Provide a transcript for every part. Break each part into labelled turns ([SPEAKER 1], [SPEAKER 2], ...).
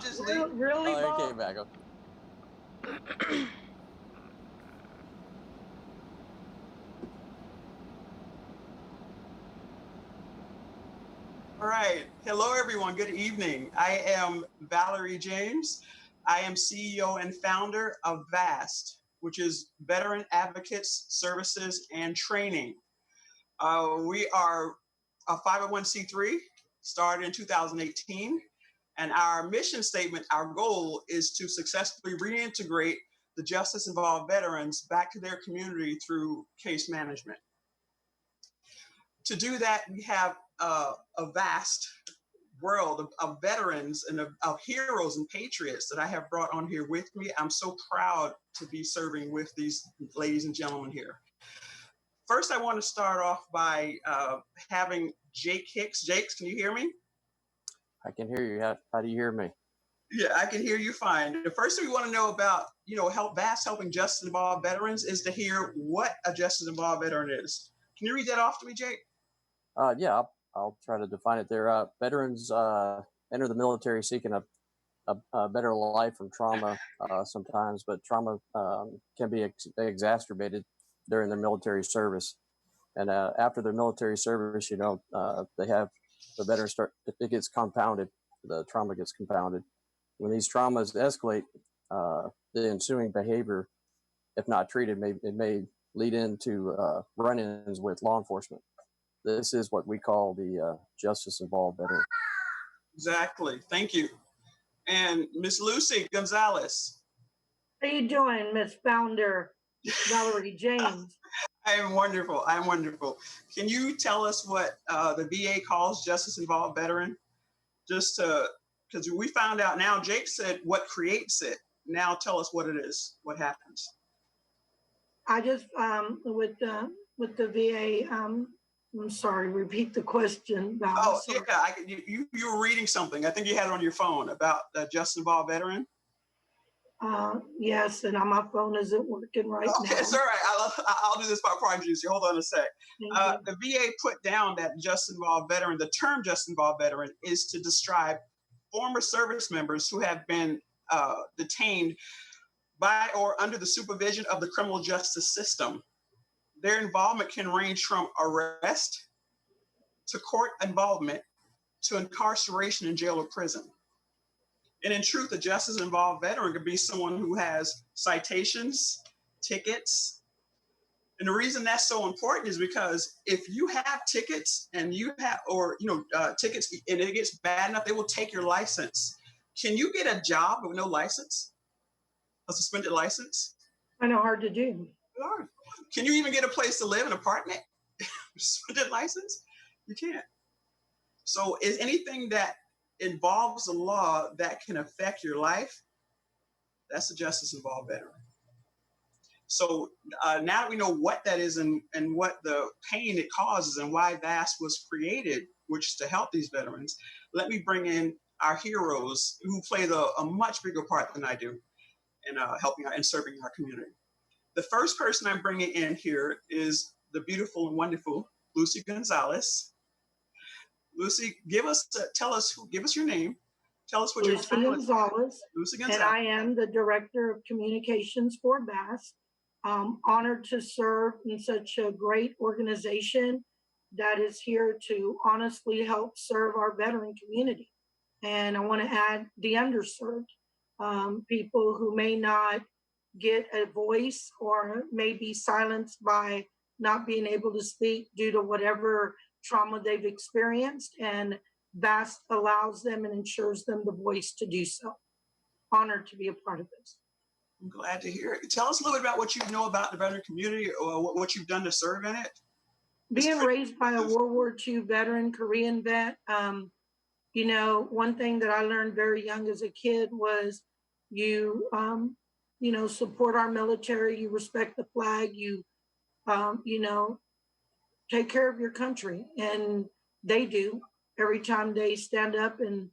[SPEAKER 1] just leave.
[SPEAKER 2] Really,
[SPEAKER 3] Oh,
[SPEAKER 2] Bob?
[SPEAKER 3] it came back.
[SPEAKER 1] All right. Hello, everyone. Good evening. I am Valerie James. I am CEO and founder of VAST, which is Veteran Advocates Services and Training. We are a 501c3, started in 2018, and our mission statement, our goal is to successfully reintegrate the justice-involved veterans back to their community through case management. To do that, we have a vast world of veterans and of heroes and patriots that I have brought on here with me. I'm so proud to be serving with these ladies and gentlemen here. First, I want to start off by having Jake Hicks. Jake, can you hear me?
[SPEAKER 3] I can hear you. How do you hear me?
[SPEAKER 1] Yeah, I can hear you fine. The first thing we want to know about, helping justice-involved veterans is to hear what a justice-involved veteran is. Can you read that off to me, Jake?
[SPEAKER 3] Yeah, I'll try to define it there. Veterans enter the military seeking a better life from trauma sometimes, but trauma can be exacerbated during their military service. And after their military service, they have the veterans it gets compounded. The trauma gets compounded. When these traumas escalate, the ensuing behavior, if not treated, may lead into run-ins with law enforcement. This is what we call the justice-involved veteran.
[SPEAKER 1] Exactly. Thank you. And Miss Lucy Gonzales.
[SPEAKER 2] How you doing, Miss Founder Valerie James?
[SPEAKER 1] I am wonderful. I'm wonderful. Can you tell us what the VA calls justice-involved veteran? Just because we found out now, Jake said what creates it. Now tell us what it is. What happens?
[SPEAKER 2] I just with the VA. I'm sorry. Repeat the question.
[SPEAKER 1] Oh, yeah. You were reading something. I think you had it on your phone about the justice-involved veteran.
[SPEAKER 2] Yes, and my phone isn't working right now.
[SPEAKER 1] Okay, it's all right. I'll do this before I introduce you. Hold on a sec. The VA put down that justice-involved veteran. The term justice-involved veteran is to describe former service members who have been detained by or under the supervision of the criminal justice system. Their involvement can range from arrest to court involvement to incarceration in jail or prison. And in truth, a justice-involved veteran could be someone who has citations, tickets. And the reason that's so important is because if you have tickets and tickets and it gets bad enough, they will take your license. Can you get a job with no license? A suspended license?
[SPEAKER 2] Kind of hard to do.
[SPEAKER 1] Can you even get a place to live, an apartment? Suspended license? You can't. So is anything that involves the law that can affect your life, that's a justice-involved veteran. So now that we know what that is and what the pain it causes and why VAST was created, which is to help these veterans, let me bring in our heroes who play a much bigger part than I do in helping out and serving our community. The first person I'm bringing in here is the beautiful and wonderful Lucy Gonzales. Lucy, give us your name. Tell us what you're
[SPEAKER 2] Lucy Gonzales.
[SPEAKER 1] Lucy Gonzales.
[SPEAKER 2] And I am the Director of Communications for VAST. Honored to serve in such a great organization that is here to honestly help serve our veteran community. And I want to add the underserved, people who may not get a voice or may be silenced by not being able to speak due to whatever trauma they've experienced, and VAST allows them and ensures them the voice to do so. Honored to be a part of this.
[SPEAKER 1] I'm glad to hear it. Tell us a little bit about what you know about the veteran community or what you've done to serve in it.
[SPEAKER 2] Being raised by a World War II veteran, Korean vet, one thing that I learned very young as a kid was you support our military, you respect the flag, you take care of your country. And they do every time they stand up and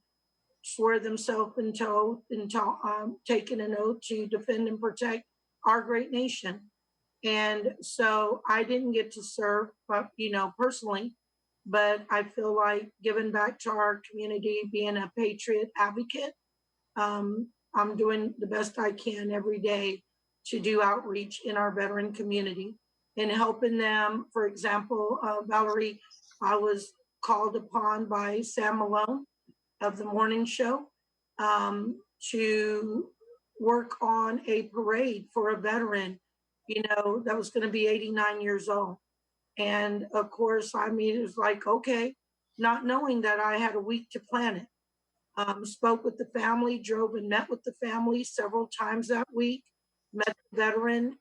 [SPEAKER 2] swear themselves into oath and taking an oath to defend and protect our great nation. And so I didn't get to serve, personally, but I feel like giving back to our community, being a patriot advocate, I'm doing the best I can every day to do outreach in our veteran community and helping them. For example, Valerie, I was called upon by Sam Malone of the morning show to work on a parade for a veteran, that was going to be 89 years old. And of course, I mean, it was like, okay, not knowing that I had a week to plan it. Spoke with the family, drove and met with the family several times that week, met the veteran.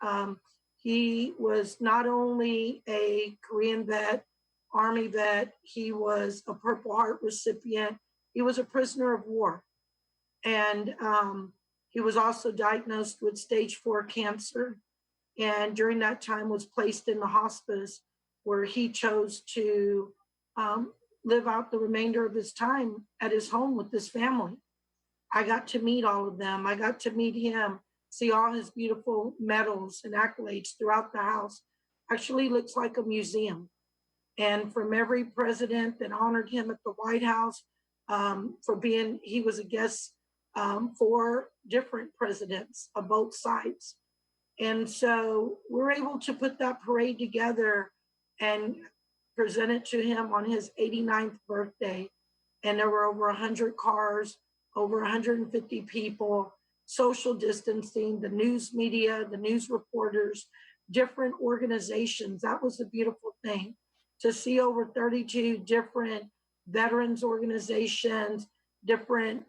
[SPEAKER 2] He was not only a Korean vet, Army vet, he was a Purple Heart recipient. He was a prisoner of war. And he was also diagnosed with stage 4 cancer. And during that time was placed in the hospice where he chose to live out the remainder of his time at his home with his family. I got to meet all of them. I got to meet him, see all his beautiful medals and accolades throughout the house. Actually looks like a museum. And from every president that honored him at the White House, he was a guest for different presidents of both sides. And so we're able to put that parade together and present it to him on his 89th birthday. And there were over 100 cars, over 150 people, social distancing, the news media, the news reporters, different organizations. That was the beautiful thing, to see over 32 different veterans organizations, different,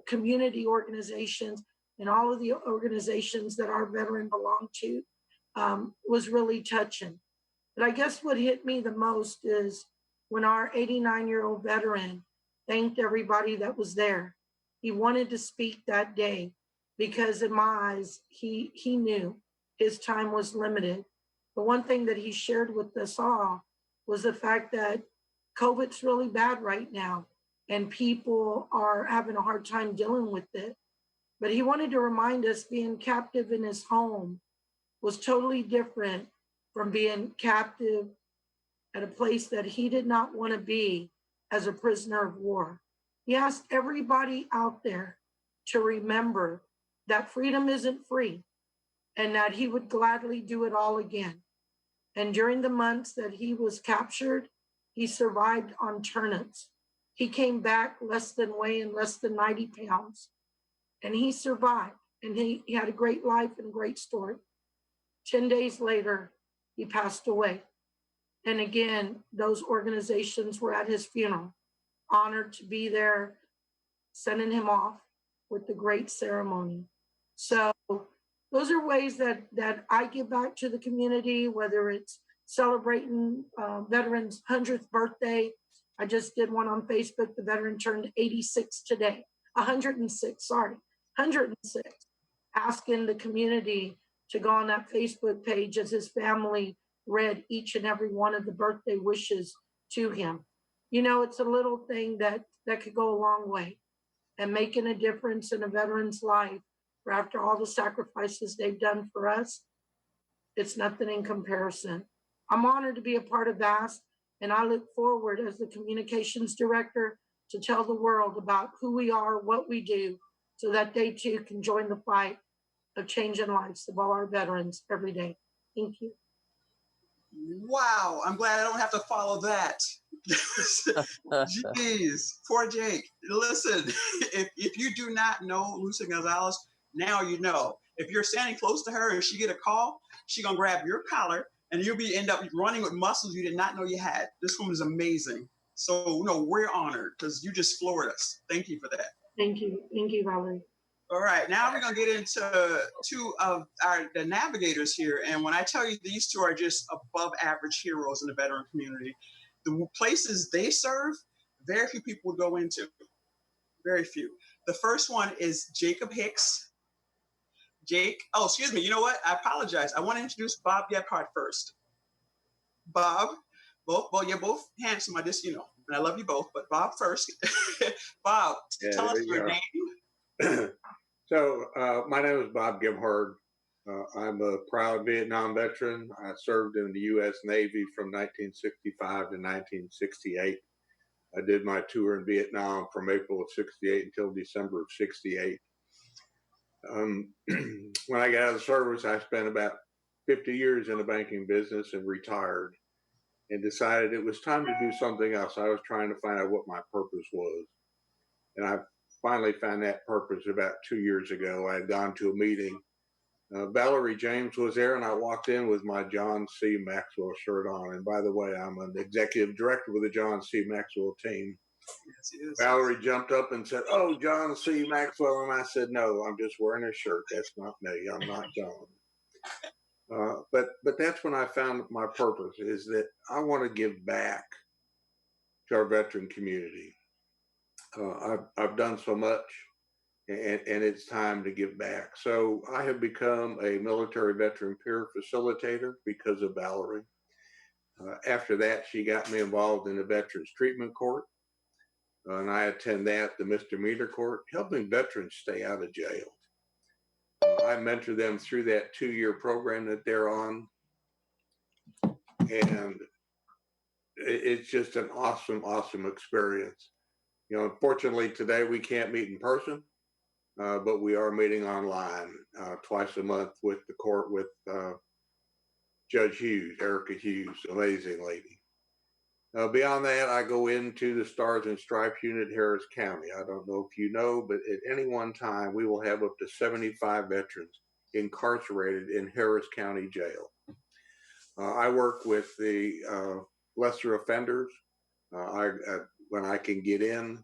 [SPEAKER 2] community organizations, and all of the organizations that our veteran belonged to was really touching. But I guess what hit me the most is when our 89-year-old veteran thanked everybody that was there. He wanted to speak that day because in my eyes, he knew his time was limited. The one thing that he shared with us all was the fact that COVID's really bad right now and people are having a hard time dealing with it. But he wanted to remind us being captive in his home was totally different from being captive at a place that he did not want to be as a prisoner of war. He asked everybody out there to remember that freedom isn't free and that he would gladly do it all again. And during the months that he was captured, he survived on turnips. He came back weighing less than 90 pounds. And he survived, and he had a great life and a great story. 10 days later, he passed away. And again, those organizations were at his funeral, honored to be there, sending him off with the great ceremony. So those are ways that I give back to the community, whether it's celebrating veterans' 100th birthday. I just did one on Facebook. The veteran turned 86 today, 106, 106, asking the community to go on that Facebook page as his family read each and every one of the birthday wishes to him. It's a little thing that could go a long way and making a difference in a veteran's life for after all the sacrifices they've done for us. It's nothing in comparison. I'm honored to be a part of VAST, and I look forward as the communications director to tell the world about who we are, what we do, so that they too can join the fight of changing lives of all our veterans every day. Thank you.
[SPEAKER 1] Wow, I'm glad I don't have to follow that. Jeez, poor Jake. Listen, if you do not know Lucy Gonzales, now you know. If you're standing close to her and she get a call, she gonna grab your collar and you'll end up running with muscles you did not know you had. This woman is amazing. So we're honored because you just floored us. Thank you for that.
[SPEAKER 2] Thank you, Valerie.
[SPEAKER 1] All right, now we're gonna get into two of the navigators here, and when I tell you these two are just above average heroes in the veteran community, the places they serve, very few people would go into, very few. The first one is Jacob Hicks. Excuse me, you know what? I apologize. I want to introduce Bob Gebhard first. Bob, you're both handsome. And I love you both, but Bob first. Bob, tell us your name.
[SPEAKER 4] So my name is Bob Gebhard. I'm a proud Vietnam veteran. I served in the U.S. Navy from 1965 to 1968. I did my tour in Vietnam from April of '68 until December of '68. When I got out of the service, I spent about 50 years in the banking business and retired and decided it was time to do something else. I was trying to find out what my purpose was. And I finally found that purpose about 2 years ago. I had gone to a meeting. Valerie James was there, and I walked in with my John C. Maxwell shirt on. And by the way, I'm an executive director with the John C. Maxwell team.
[SPEAKER 1] Yes, it is.
[SPEAKER 4] Valerie jumped up and said, "Oh, John C. Maxwell." And I said, "No, I'm just wearing a shirt. That's not me. I'm not John." But that's when I found my purpose, is that I want to give back to our veteran community. I've done so much, and it's time to give back. So I have become a military veteran peer facilitator because of Valerie. After that, she got me involved in the Veterans Treatment Court, and I attend that, the misdemeanor court, helping veterans stay out of jail. I mentor them through that 2-year program that they're on, and it's just an awesome, awesome experience. Unfortunately, today we can't meet in person, but we are meeting online twice a month with the court with Judge Hughes, Erica Hughes, amazing lady. Beyond that, I go into the Stars and Stripes unit, Harris County. I don't know if you know, but at any one time, we will have up to 75 veterans incarcerated in Harris County Jail. I work with the lesser offenders. When I can get in,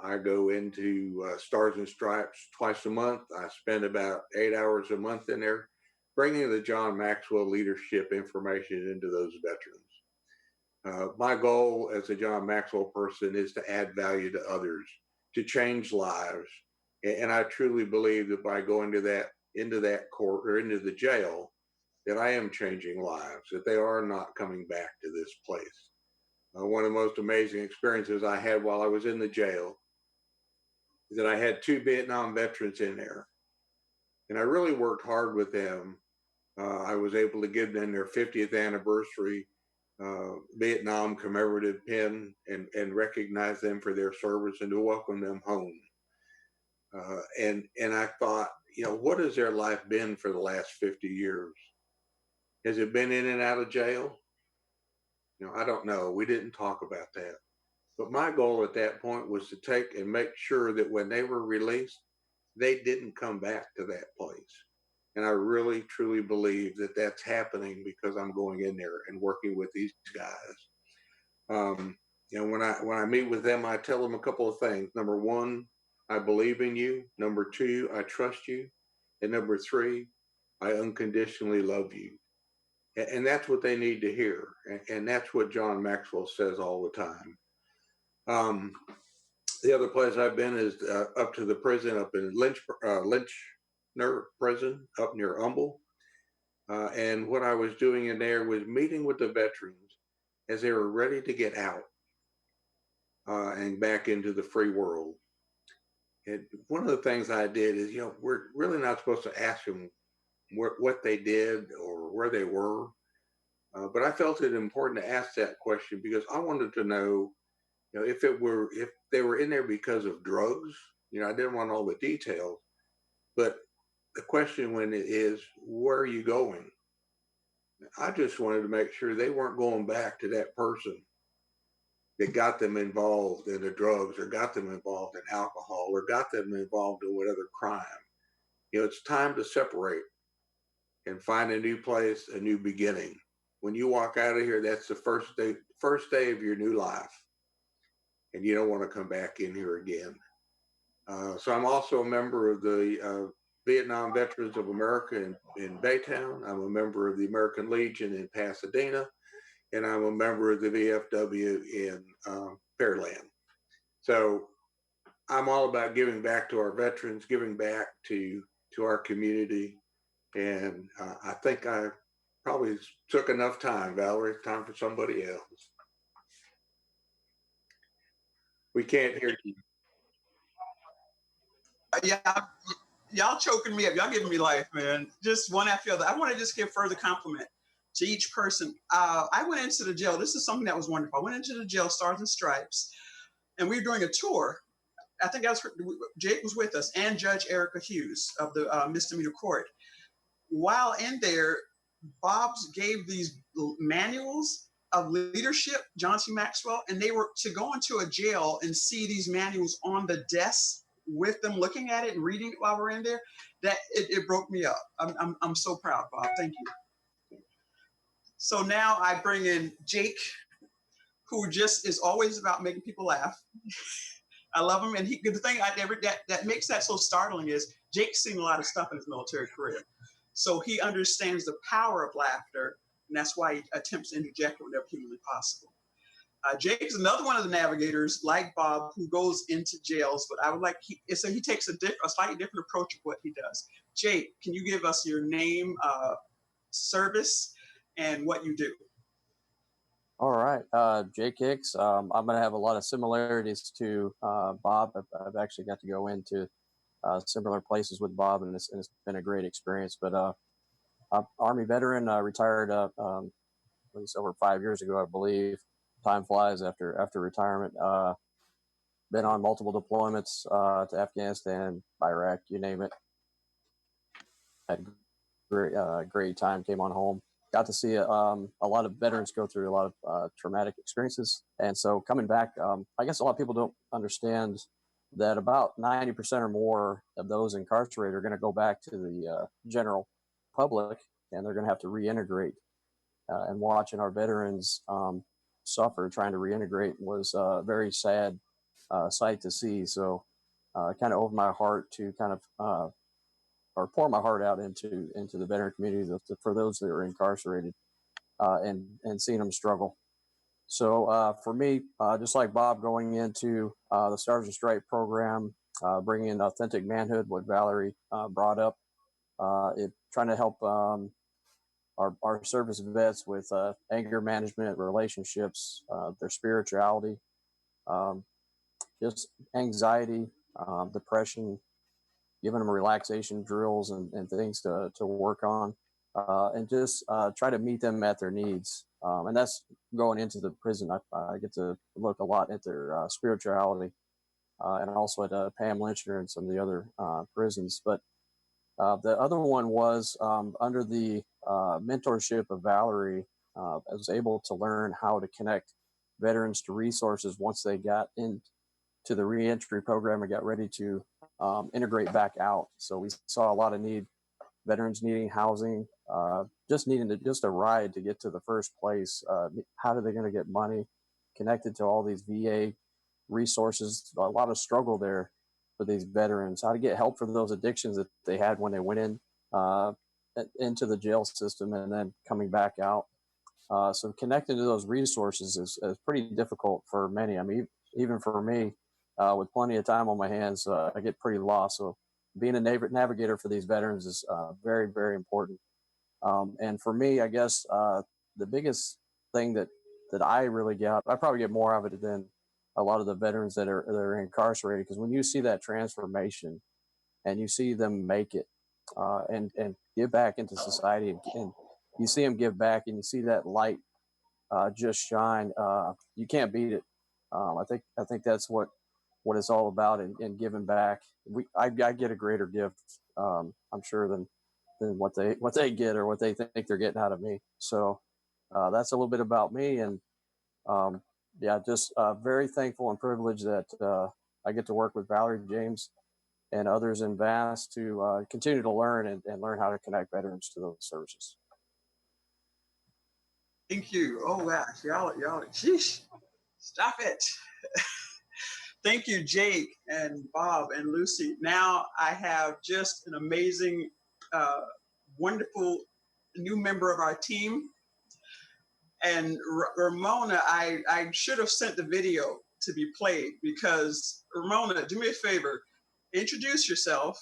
[SPEAKER 4] I go into Stars and Stripes twice a month. I spend about 8 hours a month in there, bringing the John Maxwell leadership information into those veterans. My goal as a John Maxwell person is to add value to others, to change lives. And I truly believe that by going into that court or into the jail, that I am changing lives, that they are not coming back to this place. One of the most amazing experiences I had while I was in the jail is that I had 2 Vietnam veterans in there, and I really worked hard with them. I was able to give them their 50th anniversary Vietnam commemorative pin and recognize them for their service and to welcome them home. And I thought, what has their life been for the last 50 years? Has it been in and out of jail? I don't know. We didn't talk about that. But my goal at that point was to take and make sure that when they were released, they didn't come back to that place. And I really, truly believe that that's happening because I'm going in there and working with these guys. When I meet with them, I tell them a couple of things. Number 1, I believe in you. Number 2, I trust you. And number 3, I unconditionally love you. And that's what they need to hear. And that's what John Maxwell says all the time. The other place I've been is up to the prison up in Lynchner prison up near Humble. And what I was doing in there was meeting with the veterans as they were ready to get out and back into the free world. And one of the things I did is, we're really not supposed to ask them what they did or where they were. But I felt it important to ask that question because I wanted to know, if they were in there because of drugs. I didn't want all the details, but the question when it is, where are you going? I just wanted to make sure they weren't going back to that person that got them involved in the drugs or got them involved in alcohol or got them involved in whatever crime. It's time to separate and find a new place, a new beginning. When you walk out of here, that's the first day of your new life. And you don't want to come back in here again. So I'm also a member of the Vietnam Veterans of America in Baytown. I'm a member of the American Legion in Pasadena, and I'm a member of the VFW in Pearland. So I'm all about giving back to our veterans, giving back to our community. And I think I probably took enough time, Valerie. It's time for somebody else. We can't hear you.
[SPEAKER 1] Yeah, y'all choking me up. Y'all giving me life, man. Just one after the other. I want to just give further compliment to each person. I went into the jail. This is something that was wonderful. I went into the jail, Stars and Stripes, and we were doing a tour. I think Jake was with us, and Judge Erica Hughes of the misdemeanor court. While in there, Bob's gave these manuals of leadership, John C. Maxwell, and they were to go into a jail and see these manuals on the desk with them looking at it and reading it while we're in there. That it broke me up. I'm so proud, Bob. Thank you. So now I bring in Jake, who just is always about making people laugh. I love him, and the thing that makes that so startling is Jake's seen a lot of stuff in his military career, so he understands the power of laughter, and that's why he attempts to interject whenever humanly possible. Jake is another one of the navigators, like Bob, who goes into jails, but I would like he takes a slightly different approach of what he does. Jake, can you give us your name, service, and what you do?
[SPEAKER 3] All right, Jake Hicks. I'm going to have a lot of similarities to Bob. I've actually got to go into similar places with Bob, and it's been a great experience. But I'm Army veteran, retired at least over 5 years ago, I believe. Time flies after retirement. Been on multiple deployments to Afghanistan, Iraq, you name it. Had great time. Came on home. Got to see a lot of veterans go through a lot of traumatic experiences, and so coming back, I guess a lot of people don't understand that about 90% or more of those incarcerated are going to go back to the general public, and they're going to have to reintegrate. And watching our veterans suffer trying to reintegrate was a very sad sight to see. So kind of opened my heart to kind of or pour my heart out into the veteran community for those that are incarcerated and seeing them struggle. So for me, just like Bob, going into the Stars and Stripes program, bringing in authentic manhood, what Valerie brought up, trying to help our service vets with anger management, relationships, their spirituality, just anxiety, depression, giving them relaxation drills and things to work on, and just try to meet them at their needs. And that's going into the prison. I get to look a lot at their spirituality, and also at Pam Lynchner and some of the other prisons. But the other one was under the mentorship of Valerie. I was able to learn how to connect veterans to resources once they got into the reentry program and got ready to integrate back out. So we saw a lot of veterans needing housing, just needing just a ride to get to the first place. How are they going to get money connected to all these VA resources? A lot of struggle there for these veterans, how to get help for those addictions that they had when they went into the jail system and then coming back out. So connecting to those resources is pretty difficult for many. I mean, even for me, with plenty of time on my hands, I get pretty lost. So being a navigator for these veterans is very, very important. And for me, I guess the biggest thing that I really get, I probably get more of it than a lot of the veterans that are incarcerated, because when you see that transformation and you see them make it and give back into society, and you see them give back and you see that light just shine, you can't beat it. I think that's what it's all about, and giving back. I get a greater gift, I'm sure, than what they get or what they think they're getting out of me. So that's a little bit about me, and yeah, just very thankful and privileged that I get to work with Valerie, James, and others in VAST to continue to learn and learn how to connect veterans to those services.
[SPEAKER 1] Thank you. Oh gosh, y'all, sheesh, stop it. Thank you, Jake and Bob and Lucy. Now I have just an amazing, wonderful new member of our team. And Ramona, I should have sent the video to be played, because Ramona, do me a favor, introduce yourself,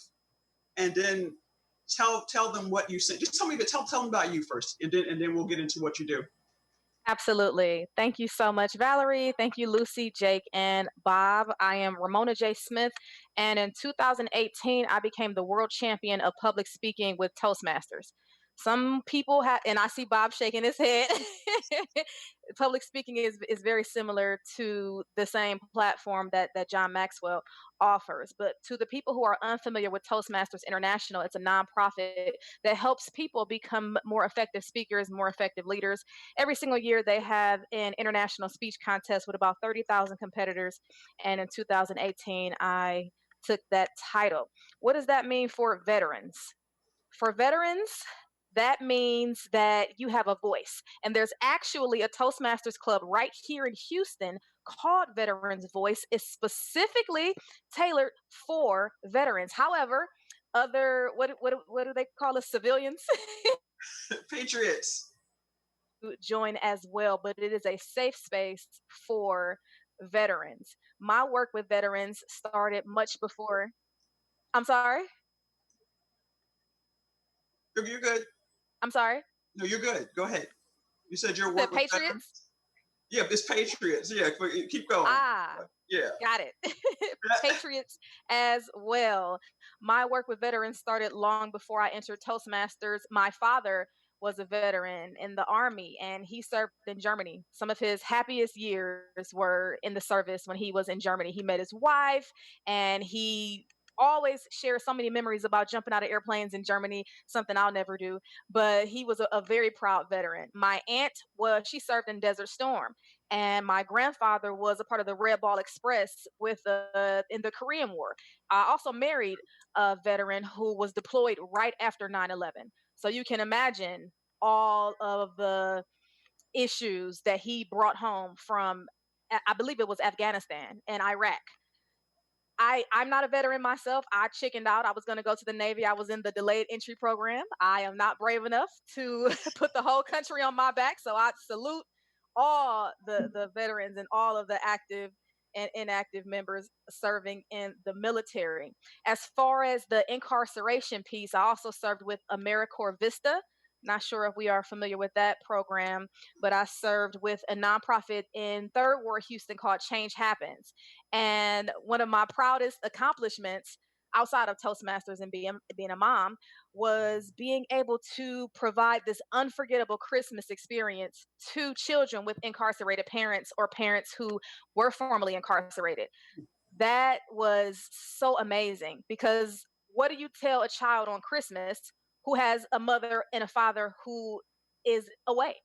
[SPEAKER 1] and then tell them what you sent. Just tell them about you first, and then we'll get into what you do.
[SPEAKER 5] Absolutely. Thank you so much, Valerie. Thank you, Lucy, Jake, and Bob. I am Ramona J. Smith, and in 2018, I became the world champion of public speaking with Toastmasters. Some people have, and I see Bob shaking his head. Public speaking is very similar to the same platform that John Maxwell offers. But to the people who are unfamiliar with Toastmasters International, it's a nonprofit that helps people become more effective speakers, more effective leaders. Every single year, they have an international speech contest with about 30,000 competitors. And in 2018, I took that title. What does that mean for veterans? For veterans, that means that you have a voice. And there's actually a Toastmasters club right here in Houston called Veterans Voice. It's specifically tailored for veterans. However, other what do they call us, civilians
[SPEAKER 1] Patriots.
[SPEAKER 5] join as well, but it is a safe space for veterans. My work with veterans started much before. I'm sorry.
[SPEAKER 1] You're good.
[SPEAKER 5] I'm sorry.
[SPEAKER 1] No, you're good. Go ahead. You said your
[SPEAKER 5] The
[SPEAKER 1] work with veterans?
[SPEAKER 5] Patriots.
[SPEAKER 1] Yeah, it's Patriots. Yeah, keep going.
[SPEAKER 5] Ah,
[SPEAKER 1] Yeah.
[SPEAKER 5] got it. Patriots as well. My work with veterans started long before I entered Toastmasters. My father was a veteran in the Army and he served in Germany. Some of his happiest years were in the service when he was in Germany. He met his wife and he always shares so many memories about jumping out of airplanes in Germany, something I'll never do. But he was a very proud veteran. My aunt she served in Desert Storm, and my grandfather was a part of the Red Ball Express with in the Korean War. I also married a veteran who was deployed right after 9/11. So you can imagine all of the issues that he brought home from, I believe it was Afghanistan and Iraq. I'm not a veteran myself. I chickened out. I was going to go to the Navy. I was in the delayed entry program. I am not brave enough to put the whole country on my back. So I salute all the veterans and all of the active and inactive members serving in the military. As far as the incarceration piece, I also served with AmeriCorps Vista. Not sure if we are familiar with that program, but I served with a nonprofit in Third Ward, Houston called Change Happens. And one of my proudest accomplishments outside of Toastmasters and being a mom was being able to provide this unforgettable Christmas experience to children with incarcerated parents or parents who were formerly incarcerated. That was so amazing because what do you tell a child on Christmas who has a mother and a father who is away?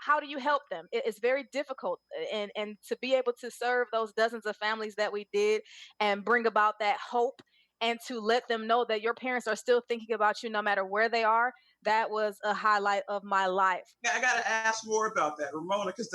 [SPEAKER 5] How do you help them? It's very difficult, and to be able to serve those dozens of families that we did and bring about that hope and to let them know that your parents are still thinking about you no matter where they are, that was a highlight of my life.
[SPEAKER 1] I got to ask more about that, Ramona, because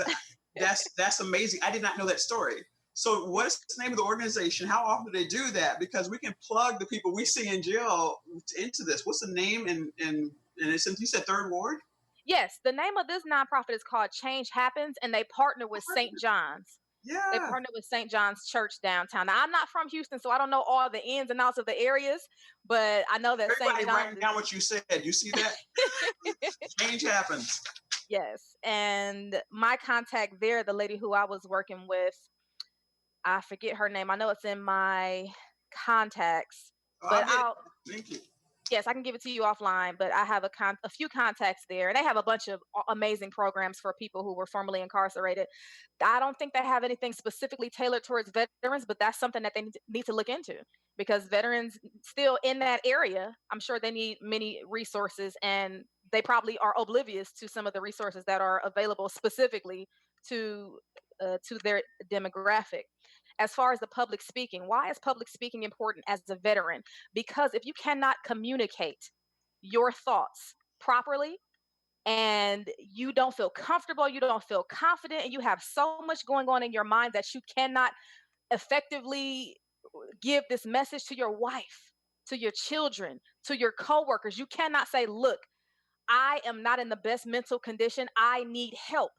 [SPEAKER 1] that's amazing. I did not know that story. So, what's the name of the organization? How often do they do that? Because we can plug the people we see in jail into this. What's the name? And since you said Third Ward?
[SPEAKER 5] Yes, the name of this nonprofit is called Change Happens, and they partner with St. John's. They
[SPEAKER 1] Yeah.
[SPEAKER 5] partner with St. John's Church downtown. Now, I'm not from Houston, so I don't know all the ins and outs of the areas, but I know that St.
[SPEAKER 1] Everybody
[SPEAKER 5] John's
[SPEAKER 1] writing down what you said. You see that? Change happens.
[SPEAKER 5] Yes, and my contact there, the lady who I was working with, I forget her name. I know it's in my contacts,
[SPEAKER 1] Oh,
[SPEAKER 5] but
[SPEAKER 1] I'll get it. Thank you.
[SPEAKER 5] yes, I can give it to you offline, but I have a few contacts there, and they have a bunch of amazing programs for people who were formerly incarcerated. I don't think they have anything specifically tailored towards veterans, but that's something that they need to look into because veterans still in that area, I'm sure they need many resources, and they probably are oblivious to some of the resources that are available specifically to their demographic. As far as the public speaking, why is public speaking important as a veteran? Because if you cannot communicate your thoughts properly and you don't feel comfortable, you don't feel confident, and you have so much going on in your mind that you cannot effectively give this message to your wife, to your children, to your coworkers, you cannot say, look, I am not in the best mental condition. I need help.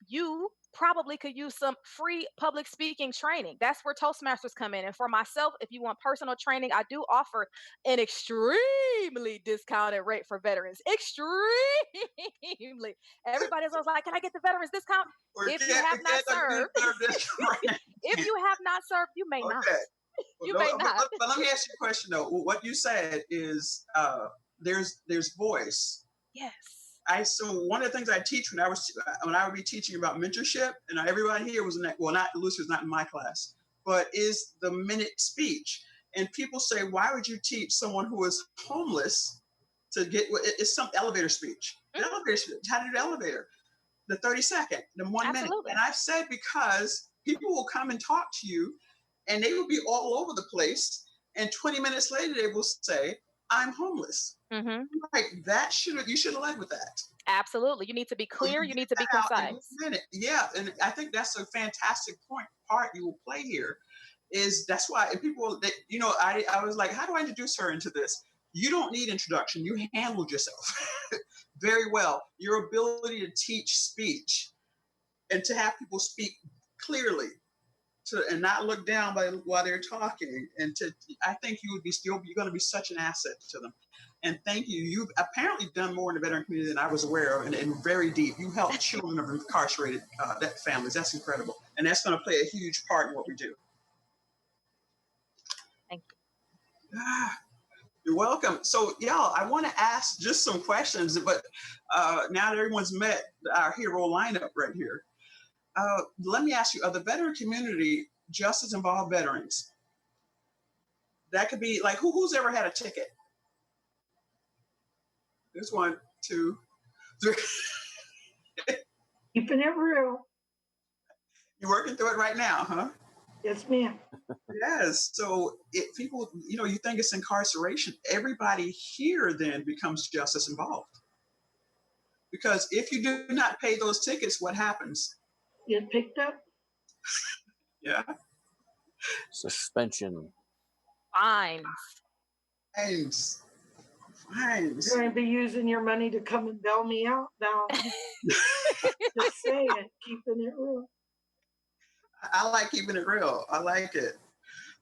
[SPEAKER 5] You probably could use some free public speaking training. That's where Toastmasters come in. And for myself, if you want personal training, I do offer an extremely discounted rate for veterans. Extremely. Everybody's always like, can I get the veterans discount? If you have not served, if you have not served, you may not.
[SPEAKER 1] Okay.
[SPEAKER 5] You may not.
[SPEAKER 1] But let me ask you a question though. What you said is there's voice.
[SPEAKER 5] Yes.
[SPEAKER 1] So one of the things I teach when I would be teaching about mentorship, and everybody here was in that, well, not Lucy was not in my class, but is the minute speech. And people say, why would you teach someone who is homeless to get? It's some elevator speech. The
[SPEAKER 5] Mhm.
[SPEAKER 1] elevator speech. How to do the elevator? The 30-second, the 1 minute.
[SPEAKER 5] Absolutely.
[SPEAKER 1] And I've said, because people will come and talk to you, and they will be all over the place, and 20 minutes later they will say, I'm homeless.
[SPEAKER 5] Hmm.
[SPEAKER 1] Like, you should have led with that.
[SPEAKER 5] Absolutely. You need to be
[SPEAKER 1] So
[SPEAKER 5] clear.
[SPEAKER 1] you
[SPEAKER 5] You
[SPEAKER 1] get
[SPEAKER 5] need to be
[SPEAKER 1] that out in
[SPEAKER 5] concise.
[SPEAKER 1] 1 minute. Yeah, and I think that's a fantastic part you will play here. Is that's why, and people that I was like, how do I introduce her into this? You don't need introduction. You handled yourself very well. Your ability to teach speech and to have people speak clearly and not look down while they're talking, and I think you're going to be such an asset to them. And thank you. You've apparently done more in the veteran community than I was aware of, and very deep. You help children of incarcerated families. That's incredible, and that's going to play a huge part in what we do.
[SPEAKER 5] Thank you.
[SPEAKER 1] You're welcome. So, y'all, I want to ask just some questions, but now that everyone's met our hero lineup right here, let me ask you: of the veteran community, justice involved veterans? That could be like who's ever had a ticket? There's 1, 2, 3.
[SPEAKER 2] Keeping it real.
[SPEAKER 1] You're working through it right now, huh?
[SPEAKER 2] Yes, ma'am.
[SPEAKER 1] Yes. So if people, you think it's incarceration, everybody here then becomes justice involved. Because if you do not pay those tickets, what happens?
[SPEAKER 2] Get picked up.
[SPEAKER 1] Yeah.
[SPEAKER 3] Suspension.
[SPEAKER 5] Fines.
[SPEAKER 1] Fines.
[SPEAKER 2] You're going to be using your money to come and bail me out now. Just saying, keeping it real.
[SPEAKER 1] I like keeping it real. I like it.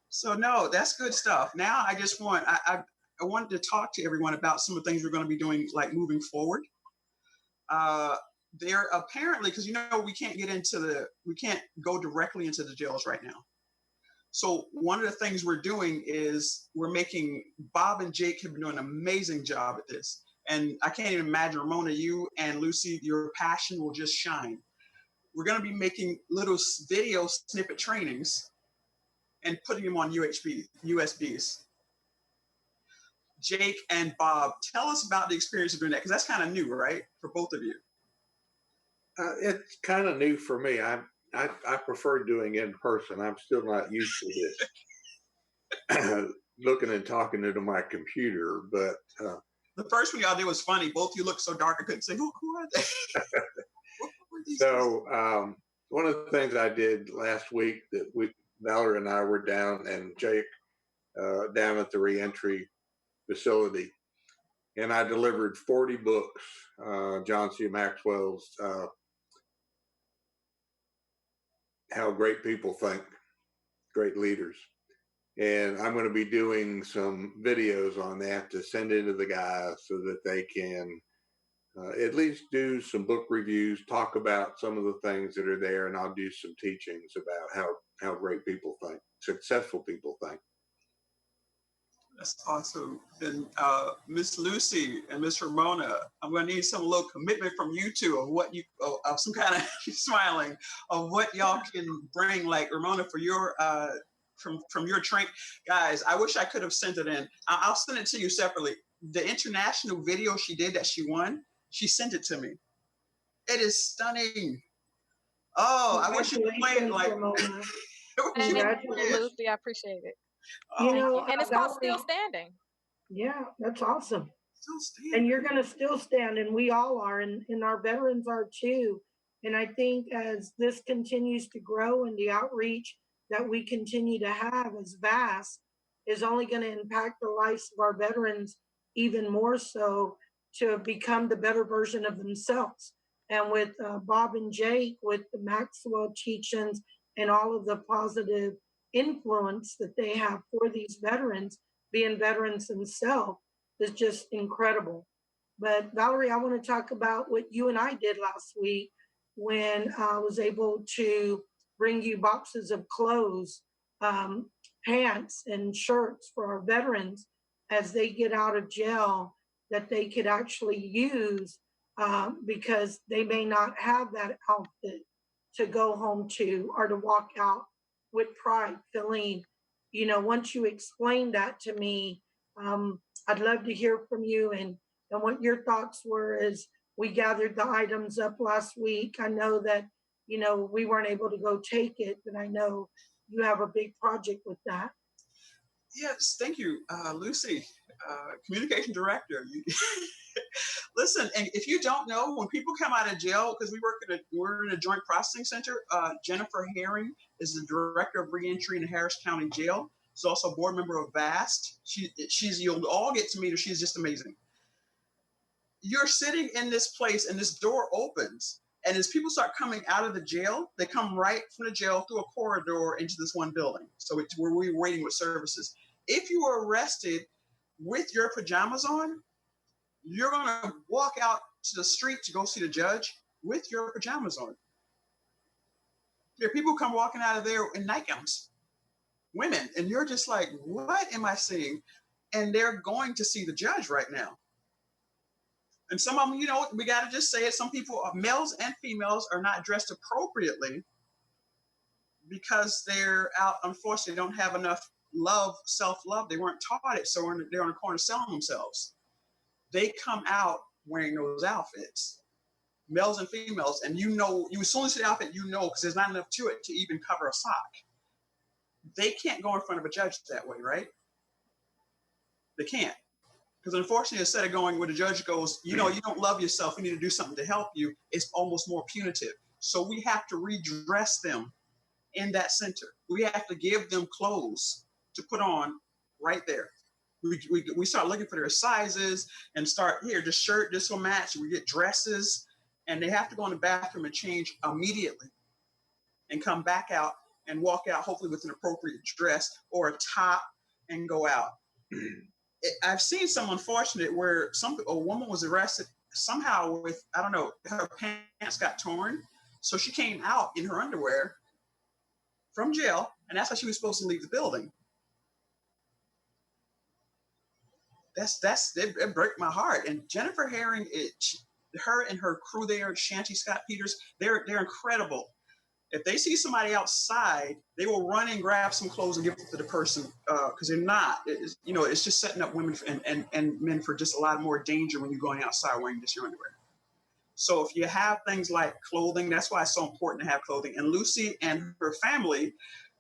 [SPEAKER 1] So no, that's good stuff. Now I just I wanted to talk to everyone about some of the things we're going to be doing, like moving forward. There apparently, because we can't go directly into the jails right now. So one of the things we're doing is Bob and Jake have been doing an amazing job at this. And I can't even imagine, Ramona, you and Lucy, your passion will just shine. We're going to be making little video snippet trainings and putting them on USBs. Jake and Bob, tell us about the experience of doing that, because that's kind of new, right, for both of you?
[SPEAKER 4] It's kind of new for me. I prefer doing in person. I'm still not used to this looking and talking into my computer. But
[SPEAKER 1] the first one y'all did was funny. Both of you looked so dark I couldn't say who are they.
[SPEAKER 4] So one of the things I did last week that Valerie and I were down, and Jake down at the reentry facility, and I delivered 40 books, John C. Maxwell's How Great People Think, Great Leaders. And I'm going to be doing some videos on that to send into the guys so that they can at least do some book reviews, talk about some of the things that are there, and I'll do some teachings about how great people think, successful people think.
[SPEAKER 1] That's awesome. And Miss Lucy and Miss Ramona, I'm going to need some little commitment from you two of some kind of smiling of what y'all can bring. Like Ramona, for your from your train, guys. I wish I could have sent it in. I'll send it to you separately. The international video she did that she won, she sent it to me. It is stunning. Oh, I wish you could play it like.
[SPEAKER 5] Thank you, Lucy. I appreciate it. And it's called Still Standing.
[SPEAKER 2] Yeah, that's awesome.
[SPEAKER 1] Still standing.
[SPEAKER 2] And you're going to still stand, and we all are, and our veterans are too. And I think as this continues to grow and the outreach that we continue to have as VAST is only going to impact the lives of our veterans even more so to become the better version of themselves. And with Bob and Jake, with the Maxwell teachings and all of the positive influence that they have for these veterans, being veterans themselves, is just incredible. But Valerie, I want to talk about what you and I did last week when I was able to bring you boxes of clothes, pants and shirts for our veterans as they get out of jail that they could actually use, because they may not have that outfit to go home to or to walk out with pride, feeling, once you explain that to me, I'd love to hear from you and what your thoughts were as we gathered the items up last week. I know that, we weren't able to go take it, but I know you have a big project with that.
[SPEAKER 1] Yes, thank you, Lucy, communication director. Listen, and if you don't know, when people come out of jail, because we're in a joint processing center. Jennifer Herring is the director of reentry in the Harris County Jail. She's also a board member of VAST. You'll all get to meet her. She's just amazing. You're sitting in this place, and this door opens, and as people start coming out of the jail, they come right from the jail through a corridor into this one building. So it's where we're waiting with services. If you were arrested with your pajamas on, you're going to walk out to the street to go see the judge with your pajamas on. There are people come walking out of there in nightgowns, women, and you're just like, what am I seeing? And they're going to see the judge right now. And some of them, we got to just say it. Some people, males and females, are not dressed appropriately because they're out, unfortunately, don't have enough self-love. They weren't taught it, so they're on the corner selling themselves. They come out wearing those outfits, males and females, and you as soon as you see the outfit, because there's not enough to it to even cover a sock. They can't go in front of a judge that way, right? They can't. Because unfortunately, instead of going where the judge goes, you don't love yourself, you need to do something to help you, it's almost more punitive. So we have to redress them in that center. We have to give them clothes to put on right there. We start looking for their sizes and start, here, this shirt, this will match. We get dresses, and they have to go in the bathroom and change immediately and come back out and walk out, hopefully with an appropriate dress or a top, and go out. I've seen some unfortunate where a woman was arrested somehow with, I don't know, her pants got torn. So she came out in her underwear from jail, and that's how she was supposed to leave the building. It broke my heart. And Jennifer Herring, her and her crew there, Shanty Scott Peters, they're incredible. If they see somebody outside, they will run and grab some clothes and give it to the person, because they're not. It's just setting up women and men for just a lot more danger when you're going outside wearing just your underwear. So if you have things like clothing, that's why it's so important to have clothing. And Lucy and her family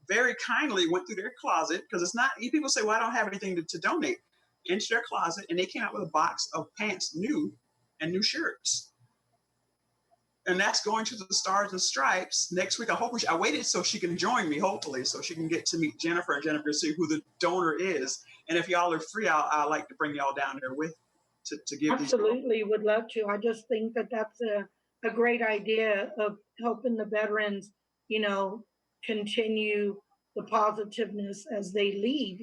[SPEAKER 1] very kindly went through their closet, because it's not, people say, well, I don't have anything to donate, into their closet, and they came out with a box of pants, new shirts. And that's going to the Stars and Stripes next week. I waited so she can join me, hopefully, so she can get to meet Jennifer, and Jennifer see who the donor is. And if y'all are free, I'd like to bring y'all down there to give
[SPEAKER 2] Absolutely, would love to. I just think that that's a great idea of helping the veterans, continue the positiveness as they leave.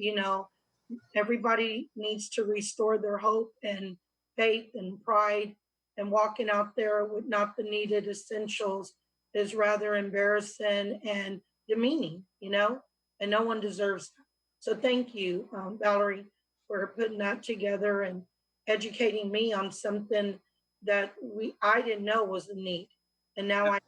[SPEAKER 2] Everybody needs to restore their hope and faith and pride, and walking out there with not the needed essentials is rather embarrassing and demeaning, and no one deserves that. So thank you, Valerie, for putting that together and educating me on something that I didn't know was a need. And now I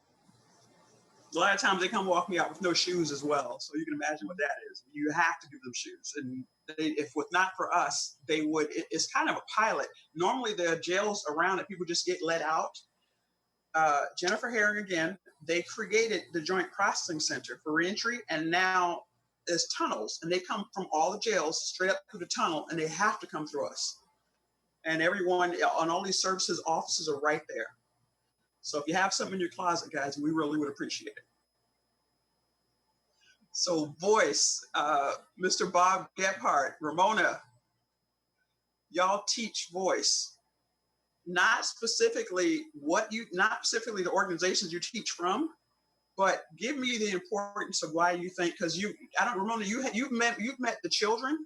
[SPEAKER 1] A lot of times they come walk me out with no shoes as well. So you can imagine what that is. You have to give them shoes. And if not for us, they would. It's kind of a pilot. Normally there are jails around that people just get let out. Jennifer Herring, again, they created the Joint Processing Center for reentry, and now there's tunnels, and they come from all the jails straight up through the tunnel, and they have to come through us. And everyone on all these services offices are right there. So if you have something in your closet, guys, we really would appreciate it. So voice, Mr. Bob Gebhard, Ramona, y'all teach voice. Not specifically the organizations you teach from, but give me the importance of why you think, because Ramona, you've met the children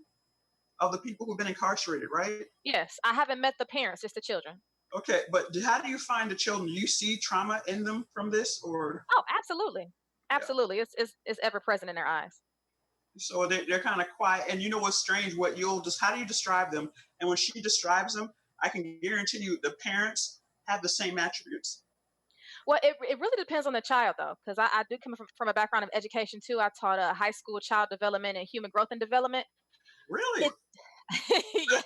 [SPEAKER 1] of the people who've been incarcerated, right?
[SPEAKER 5] Yes, I haven't met the parents, just the children.
[SPEAKER 1] Okay, but how do you find the children? Do you see trauma in them from this, or?
[SPEAKER 5] Oh, absolutely. Absolutely. Yeah. It's ever present in their eyes.
[SPEAKER 1] So they're kind of quiet. And you know what's strange? How do you describe them? And when she describes them, I can guarantee you the parents have the same attributes.
[SPEAKER 5] Well, it really depends on the child, though, because I do come from a background of education too. I taught high school child development and human growth and development.
[SPEAKER 1] Really?
[SPEAKER 5] It, yes,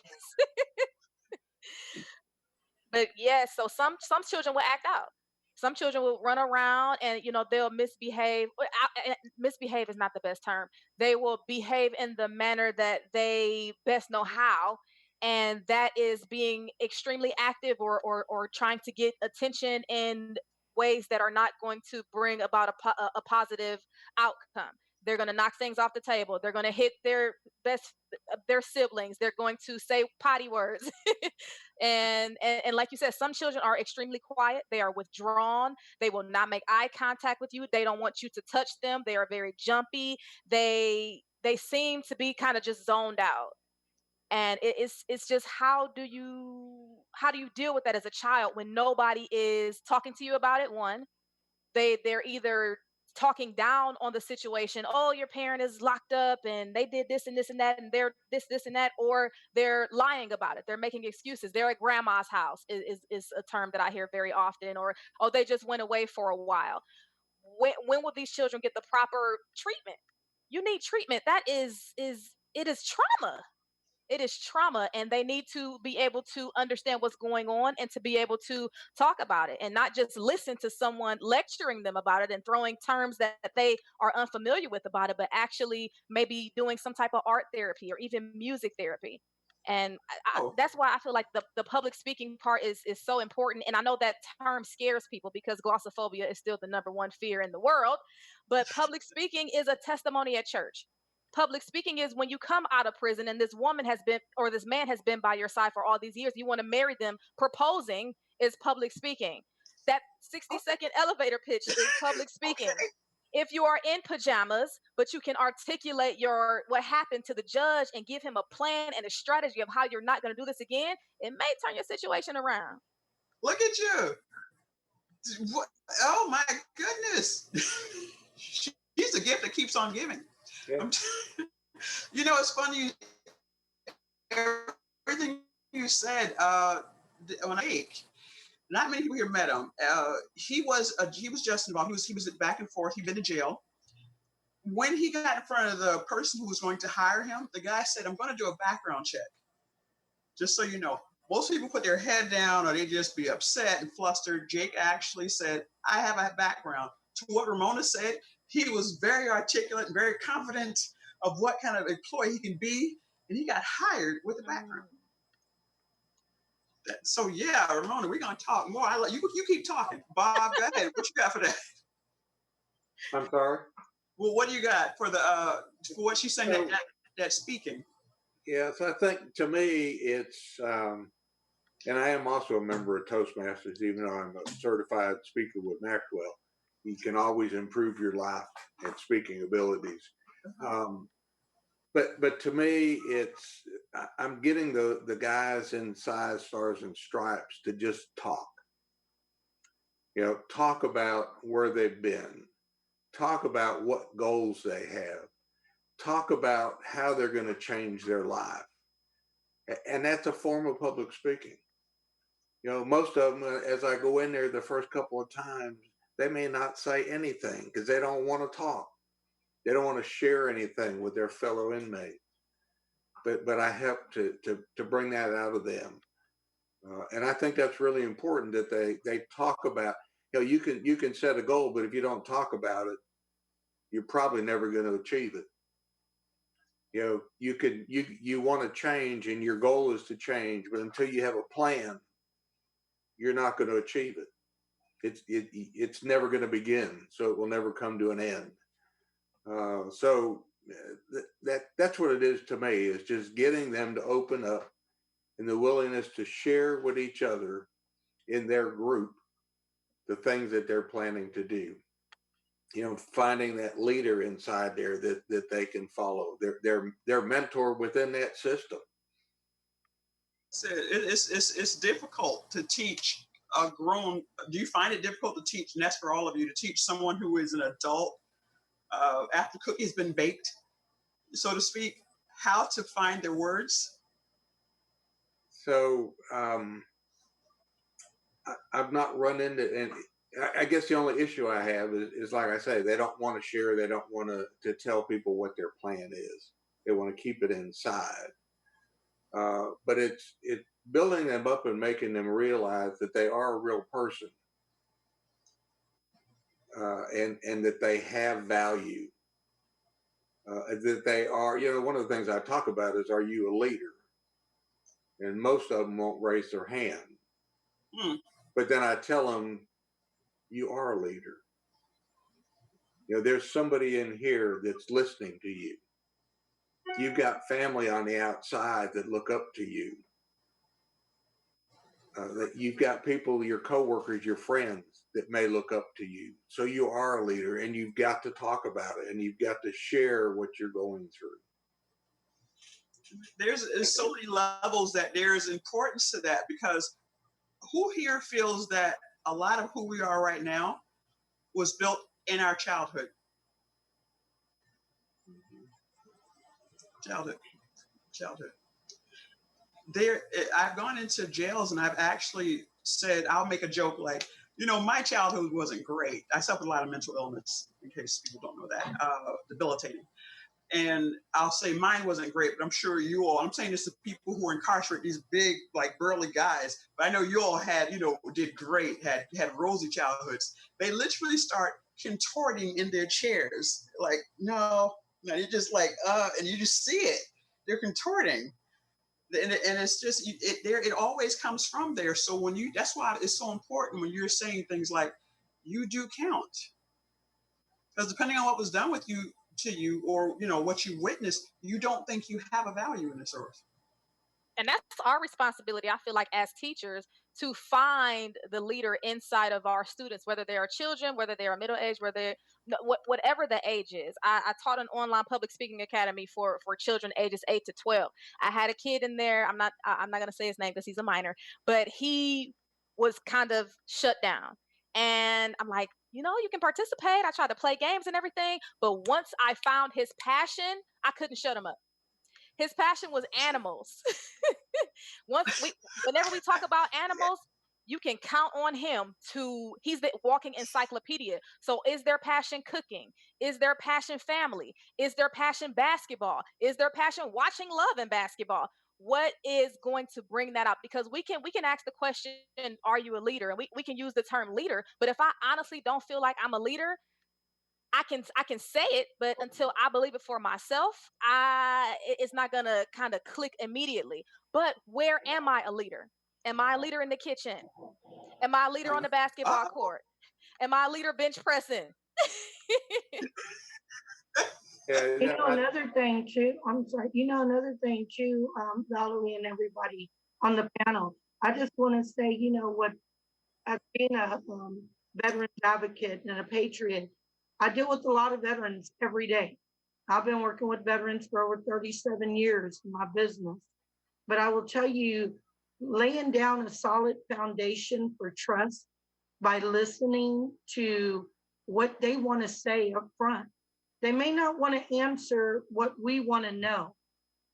[SPEAKER 5] but yes. So some children will act out. Some children will run around and they'll misbehave. Misbehave is not the best term. They will behave in the manner that they best know how, and that is being extremely active or trying to get attention in ways that are not going to bring about a positive outcome. They're going to knock things off the table. They're going to hit their siblings. They're going to say potty words. And like you said, some children are extremely quiet. They are withdrawn. They will not make eye contact with you. They don't want you to touch them. They are very jumpy. They seem to be kind of just zoned out. And it's just how do you deal with that as a child when nobody is talking to you about it? One, they're either talking down on the situation. Oh, your parent is locked up and they did this and this and that and they're this and that, or they're lying about it. They're making excuses. They're at grandma's house is a term that I hear very often. Or, oh, they just went away for a while. When will these children get the proper treatment? You need treatment. That is trauma. It is trauma, and they need to be able to understand what's going on and to be able to talk about it and not just listen to someone lecturing them about it and throwing terms that they are unfamiliar with about it, but actually maybe doing some type of art therapy or even music therapy. And
[SPEAKER 1] Oh,
[SPEAKER 5] that's why I feel like the public speaking part is so important. And I know that term scares people because glossophobia is still the number one fear in the world. But public speaking is a testimony at church. Public speaking is when you come out of prison and this woman has been or this man has been by your side for all these years, you want to marry them. Proposing is public speaking. That 60-second elevator pitch is public speaking.
[SPEAKER 1] okay.
[SPEAKER 5] If you are in pajamas but you can articulate your what happened to the judge and give him a plan and a strategy of how you're not going to do this again, it may turn your situation around.
[SPEAKER 1] Look at you. What? Oh my goodness. She's a gift that keeps on giving.
[SPEAKER 4] Yeah.
[SPEAKER 1] It's funny. Everything you said. When I not many people here met him. He was just involved. He was back and forth. He'd been to jail. When he got in front of the person who was going to hire him, the guy said, "I'm going to do a background check." Just so you know, most people put their head down or they just be upset and flustered. Jake actually said, "I have a background." To what Ramona said, he was very articulate and very confident of what kind of employee he can be, and he got hired with a background. So yeah, Ramona, we're gonna talk more. I let you keep talking. Bob, go ahead. What you got for that?
[SPEAKER 4] I'm sorry.
[SPEAKER 1] Well, what do you got for the for what she's saying that speaking?
[SPEAKER 4] Yeah, so I think to me it's, and I am also a member of Toastmasters, even though I'm a certified speaker with Maxwell. You can always improve your life and speaking abilities. But to me, I'm getting the guys in size, stars, and stripes to just talk. Talk about where they've been, talk about what goals they have, talk about how they're going to change their life. And that's a form of public speaking. Most of them, as I go in there the first couple of times, they may not say anything because they don't want to talk. They don't want to share anything with their fellow inmates. But I help to bring that out of them. And I think that's really important that they talk about, you can set a goal, but if you don't talk about it, you're probably never going to achieve it. You want to change and your goal is to change, but until you have a plan, you're not going to achieve it. It's never going to begin, so it will never come to an end. So that's what it is to me, is just getting them to open up and the willingness to share with each other in their group the things that they're planning to do. Finding that leader inside there that they can follow, their mentor within that system.
[SPEAKER 1] It's difficult to teach a grown. Do you find it difficult to teach? And that's for all of you, to teach someone who is an adult after cookie's been baked, so to speak, how to find their words.
[SPEAKER 4] So I've not run into, and I guess the only issue I have is like I say, they don't want to share. They don't want to tell people what their plan is. They want to keep it inside. But it's building them up and making them realize that they are a real person, and that they have value. That they are, one of the things I talk about is, are you a leader? And most of them won't raise their hand.
[SPEAKER 1] Hmm.
[SPEAKER 4] But then I tell them, you are a leader. There's somebody in here that's listening to you. You've got family on the outside that look up to you. That you've got people, your coworkers, your friends that may look up to you. So you are a leader, and you've got to talk about it, and you've got to share what you're going through.
[SPEAKER 1] There's so many levels that there is importance to that, because who here feels that a lot of who we are right now was built in our childhood? Childhood. I've gone into jails and I've actually said, I'll make a joke like, my childhood wasn't great. I suffered a lot of mental illness, in case people don't know that, debilitating. And I'll say mine wasn't great, but I'm sure you all, I'm saying this to people who are incarcerated, these big, like burly guys, but I know you all had, did great, had rosy childhoods. They literally start contorting in their chairs. Like, no, you're just like, and you just see it. They're contorting. And it's just, it always comes from there. So that's why it's so important when you're saying things like, you do count. Because depending on what was done with you, to you, or what you witnessed, you don't think you have a value in this earth.
[SPEAKER 5] And that's our responsibility, I feel like, as teachers, to find the leader inside of our students, whether they are children, whether they are middle age, whether whatever the age is. I taught an online public speaking academy for children ages 8 to 12. I had a kid in there. I'm not going to say his name because he's a minor, but he was kind of shut down. And I'm like, you can participate. I tried to play games and everything, but once I found his passion, I couldn't shut him up. His passion was animals. Whenever we talk about animals, you can count on him he's the walking encyclopedia. So is their passion cooking? Is their passion family? Is their passion basketball? Is their passion watching Love and Basketball? What is going to bring that up? Because we can ask the question, are you a leader? And we can use the term leader, but if I honestly don't feel like I'm a leader, I can say it, but until I believe it for myself, it's not gonna kind of click immediately. But where am I a leader? Am I a leader in the kitchen? Am I a leader on the basketball
[SPEAKER 1] Uh-oh.
[SPEAKER 5] court? Am I a leader bench pressing?
[SPEAKER 4] Yeah,
[SPEAKER 2] Another thing too, I'm sorry, another thing too, Valerie and everybody on the panel, I just want to say, what, as being a veterans advocate and a patriot, I deal with a lot of veterans every day. I've been working with veterans for over 37 years in my business. But I will tell you, laying down a solid foundation for trust by listening to what they want to say up front. They may not want to answer what we want to know,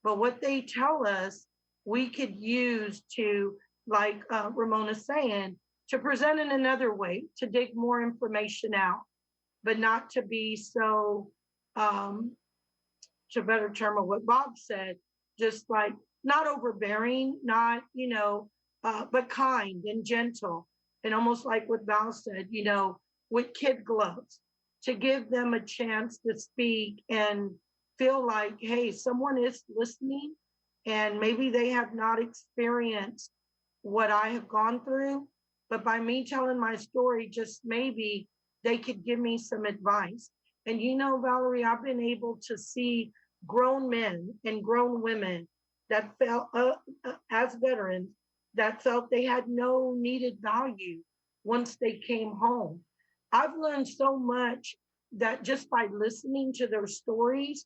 [SPEAKER 2] but what they tell us, we could use to, like Ramona's saying, to present in another way, to dig more information out, but not to be so, to better term of what Bob said, just like not overbearing, not, but kind and gentle. And almost like what Val said, with kid gloves, to give them a chance to speak and feel like, hey, someone is listening, and maybe they have not experienced what I have gone through, but by me telling my story, just maybe they could give me some advice. And Valerie, I've been able to see grown men and grown women that felt, as veterans, that felt they had no needed value once they came home. I've learned so much that just by listening to their stories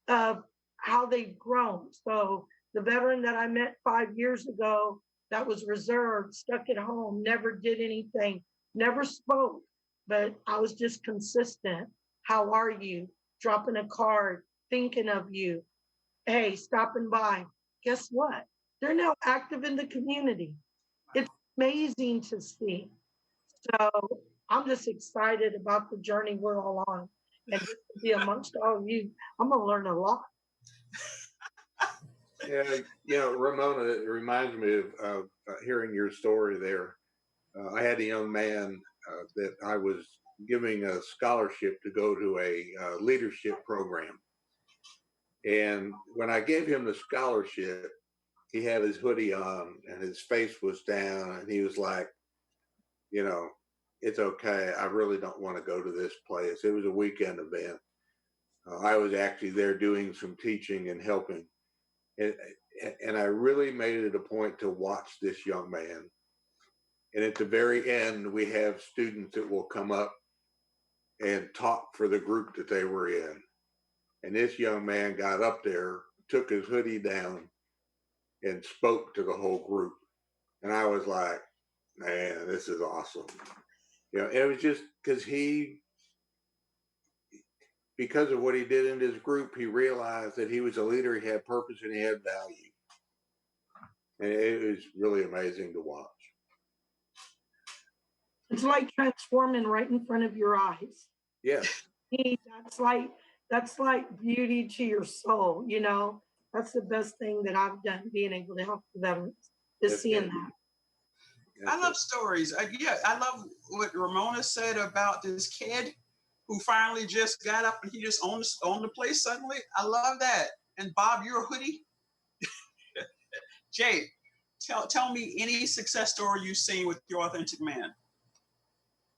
[SPEAKER 2] of how they've grown. So the veteran that I met 5 years ago that was reserved, stuck at home, never did anything, never spoke, but I was just consistent. How are you? Dropping a card, thinking of you. Hey, stopping by. Guess what? They're now active in the community. It's amazing to see. So I'm just excited about the journey we're all on. And just to be amongst all of you, I'm going to learn a lot.
[SPEAKER 4] Yeah, Ramona, it reminds me of hearing your story there. I had a young man that I was giving a scholarship to go to a leadership program. And when I gave him the scholarship, he had his hoodie on and his face was down. And he was like, you know, it's okay. I really don't want to go to this place. It was a weekend event. I was actually there doing some teaching and helping. And, and I really made it a point to watch this young man. And at the very end, we have students that will come up and talk for the group that they were in. And this young man got up there, took his hoodie down, and spoke to the whole group. And I was like, man, this is awesome. It was just because of what he did in his group, he realized that he was a leader, he had purpose, and he had value. And it was really amazing to watch.
[SPEAKER 2] It's like transforming right in front of your eyes.
[SPEAKER 4] Yes.
[SPEAKER 2] That's like beauty to your soul, you know. That's the best thing that I've done, being able to help the veterans, is seeing that.
[SPEAKER 1] I love stories. I love what Ramona said about this kid who finally just got up and he just owned the place suddenly. I love that. And Bob, you're a hoodie. Jay, tell me any success story you've seen with your authentic man.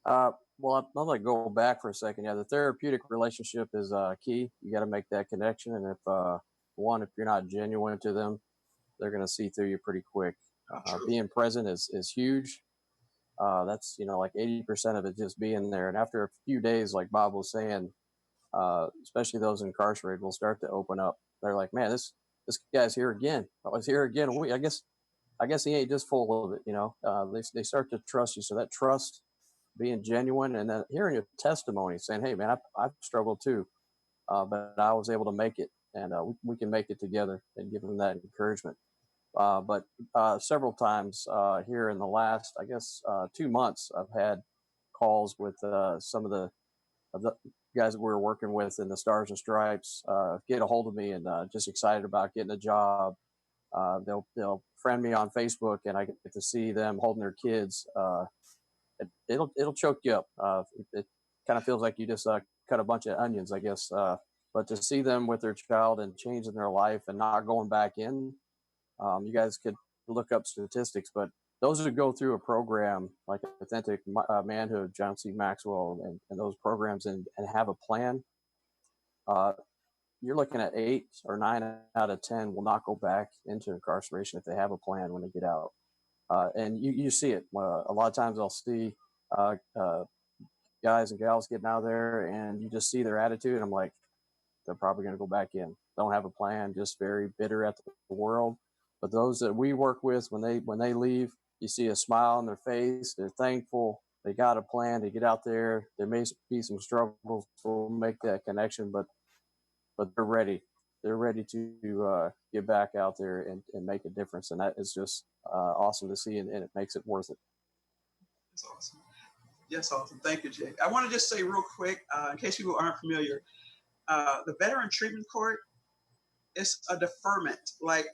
[SPEAKER 3] Well, I'm going to go back for a second. Yeah, the therapeutic relationship is key. You got to make that connection. And if you're not genuine to them, they're going to see through you pretty quick. Being present is huge. That's, like 80% of it just being there. And after a few days, like Bob was saying, especially those incarcerated will start to open up. They're like, man, this guy's here again. Oh, he's here again. I guess he ain't just full of it. They start to trust you. So that trust, being genuine, and then hearing your testimony saying, hey man, I've struggled too. But I was able to make it, and we can make it together, and give them that encouragement. But several times here in the last, 2 months, I've had calls with some of the guys that we were working with in the Stars and Stripes get a hold of me and just excited about getting a job. They'll friend me on Facebook, and I get to see them holding their kids. It'll choke you up. It kind of feels like you just cut a bunch of onions, I guess. But to see them with their child and changing their life and not going back in, you guys could look up statistics, but those who go through a program like Authentic Manhood, John C. Maxwell, and those programs and have a plan, you're looking at 8 or 9 out of 10 will not go back into incarceration if they have a plan when they get out. And you see it. A lot of times I'll see guys and gals getting out there, and you just see their attitude. And I'm like, they're probably going to go back in. Don't have a plan, just very bitter at the world. But those that we work with, when they leave, you see a smile on their face. They're thankful. They got a plan to get out there. There may be some struggles to make that connection, but they're ready. They're ready to get back out there and make a difference. And that is just awesome to see, and it makes it worth it.
[SPEAKER 1] That's awesome. Yes, awesome. Thank you, Jay. I want to just say real quick, in case people aren't familiar, the Veteran Treatment Court is a deferment. Like,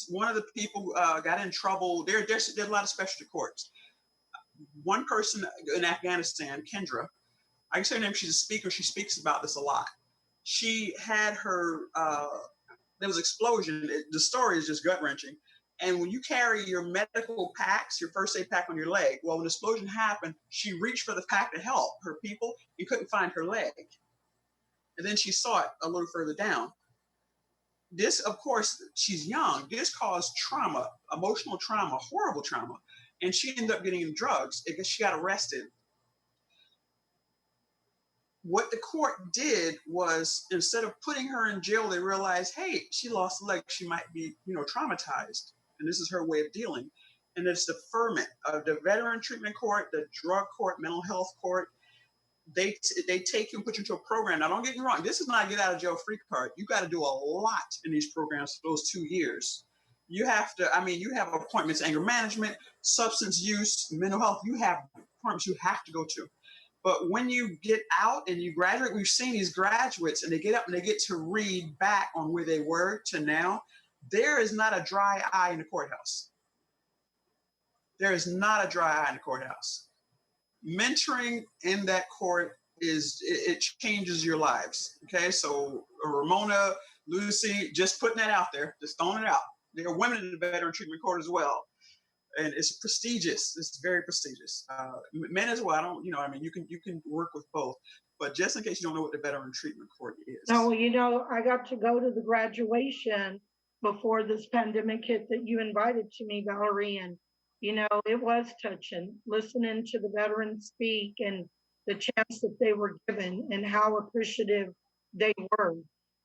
[SPEAKER 1] one of the people got in trouble. There's a lot of specialty courts. One person in Afghanistan, Kendra, I can say her name, she's a speaker. She speaks about this a lot. She had her, there was an explosion. The story is just gut-wrenching. And when you carry your medical packs, your first aid pack on your leg, well, when the explosion happened, she reached for the pack to help her people and couldn't find her leg. And then she saw it a little further down. This, of course, she's young. This caused trauma, emotional trauma, horrible trauma. And she ended up getting drugs because she got arrested. What the court did was, instead of putting her in jail, they realized, hey, she lost a leg. She might be, traumatized. And this is her way of dealing. And it's deferment of the Veteran Treatment Court, the Drug Court, Mental Health Court. They take you and put you into a program. Now, don't get me wrong. This is not a get out of jail free card. You got to do a lot in these programs for those 2 years. You have to, I mean, you have appointments, anger management, substance use, mental health. You have appointments you have to go to. But when you get out and you graduate, we've seen these graduates and they get up and they get to read back on where they were to now. There is not a dry eye in the courthouse. There is not a dry eye in the courthouse. Mentoring in that court it changes your lives. Okay, so Ramona, Lucy, just putting that out there, just throwing it out. There are women in the veteran treatment court as well, and it's prestigious. It's very prestigious. Men as well. I don't, I mean, you can work with both, but just in case you don't know what the veteran treatment court is.
[SPEAKER 2] No, I got to go to the graduation before this pandemic hit that you invited to me, Valerie, and it was touching listening to the veterans speak and the chance that they were given and how appreciative they were.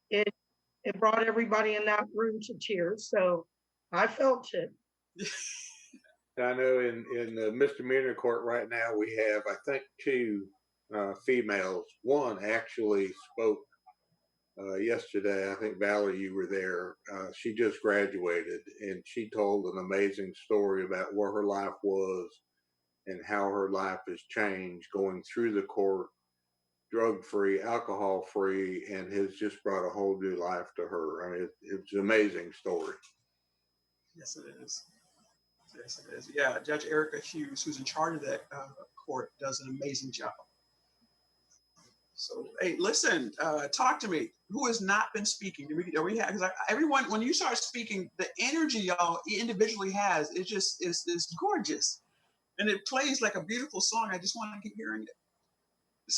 [SPEAKER 2] It brought everybody in that room to tears. So I felt it.
[SPEAKER 4] I know in the misdemeanor court right now we have, I think, two females. One actually spoke yesterday. I think Valerie, you were there. She just graduated and she told an amazing story about where her life was and how her life has changed going through the court, drug-free, alcohol-free, and has just brought a whole new life to her. I mean, it's an amazing story.
[SPEAKER 1] Yes, it is. Yes, it is. Yeah, Judge Erica Hughes, who's in charge of that court, does an amazing job. So, hey, listen, talk to me. Who has not been speaking? Because everyone, when you start speaking, the energy y'all individually has, is gorgeous. And it plays like a beautiful song. I just want to keep hearing it.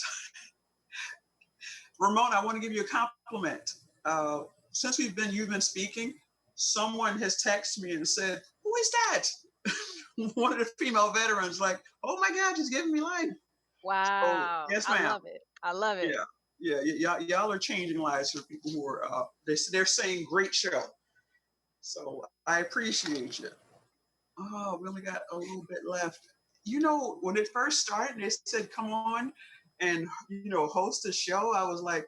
[SPEAKER 1] Ramona, I want to give you a compliment. Since you've been speaking, someone has texted me and said, "Who is that?" One of the female veterans, like, "Oh my God, she's giving me life."
[SPEAKER 5] Wow.
[SPEAKER 1] So, yes, ma'am.
[SPEAKER 5] I love it.
[SPEAKER 1] Yeah. Y'all are changing lives for people who are. They're saying great show. So I appreciate you. Oh, we only got a little bit left. When it first started, they said, "Come on and host a show." I was like,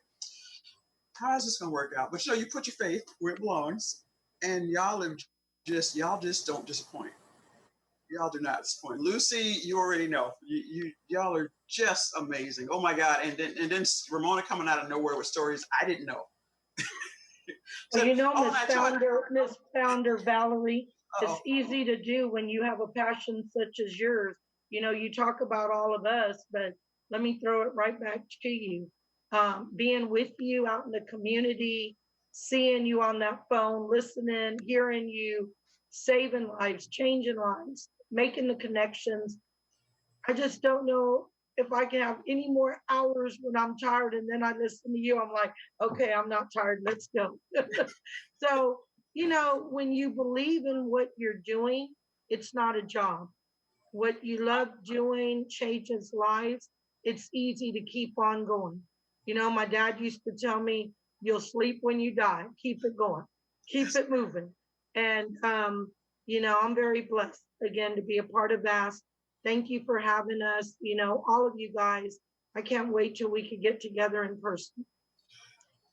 [SPEAKER 1] "How is this gonna work out?" But you put your faith where it belongs, and y'all just don't disappoint. Y'all do not disappoint. Lucy, you already know. Y'all are just amazing. Oh my God! And then Ramona coming out of nowhere with stories I didn't know.
[SPEAKER 2] So, Miss Founder Valerie, it's easy to do when you have a passion such as yours. You talk about all of us, but let me throw it right back to you. Being with you out in the community, seeing you on that phone, listening, hearing you, saving lives, changing lives, making the connections. I just don't know if I can have any more hours when I'm tired and then I listen to you. I'm like, okay, I'm not tired. Let's go. So, when you believe in what you're doing, it's not a job. What you love doing changes lives. It's easy to keep on going. My dad used to tell me, you'll sleep when you die. Keep it going. Keep it moving. And, I'm very blessed, again, to be a part of VAST. Thank you for having us. All of you guys, I can't wait till we can get together in person.